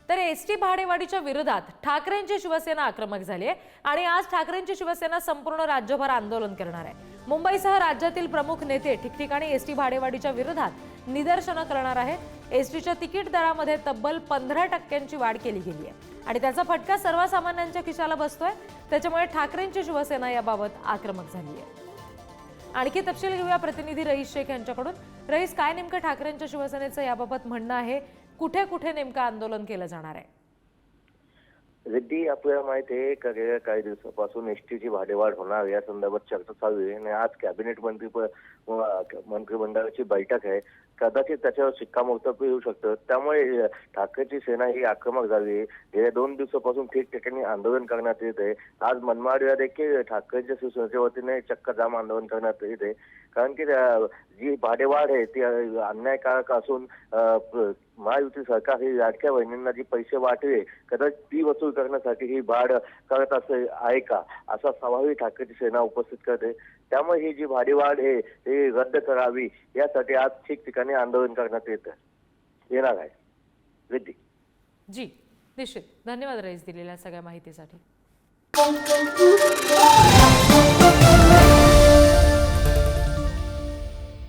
तर एसटी भाडेवाढीच्या विरोधात ठाकरेंची शिवसेना आक्रमक झाली आहे आणि आज ठाकरेंची शिवसेना संपूर्ण राज्यभर आंदोलन करणार आहे। मुंबईसह राज्यातील प्रमुख नेते ठिकठिकाणी एसटी भाडेवाढीच्या विरोधात निदर्शनं करणार आहेत। एसटीच्या तिकीट दरामध्ये तब्बल 15% वाढ केली गेली आहे आणि त्याचा फटका सर्वसामान्यांच्या खिशाला बसतोय। त्याच्यामुळे ठाकरेंची शिवसेना याबाबत आक्रमक झाली आहे। आणखी तपशील घेऊया प्रतिनिधी रईस शेख यांच्याकडून। रईस, काय नेमकं ठाकरेंच्या शिवसेनेचं याबाबत म्हणणं आहे? कुठे कुठे नेमकं आंदोलन केलं जाणार आहे? रेड्डी, आपल्याला माहिती आहे का गेल्या काही दिवसापासून एसटीची भाडेवाढ होणार या संदर्भात चर्चा चालू आहे आणि आज कॅबिनेट मंत्रिमंडळाची बैठक आहे। कदाचित त्याच्यावर शिक्कामोर्तब येऊ शकतं। त्यामुळे ठाकरेची सेना ही आक्रमक झाली आहे। गेल्या 2 दिवसापासून ठिकठिकाणी आंदोलन करण्यात येत आहे। आज मनमाडला देखील ठाकरेंच्या शिवसेनेच्या वतीने चक्क जाम आंदोलन करण्यात येत आहे। कारण की जी भाडेवाढ आहे ती अन्यायकारक असून महायुती सरकार ही लाडक्या बहिणींना जी पैसे वाटले कदाचित ती वसूल करण्यासाठी ही भाड करत आहे का, असा सवालही ठाकरेची सेना उपस्थित करते। त्यामुळे ही जी भाडेवाढ आहे ती रद्द करावी यासाठी आज ठिकठिकाणी आंदोलन करण्यात येणार आहे। रेड्डी जी, निश्चित। धन्यवाद रईस दिलेल्या सगळ्या माहितीसाठी।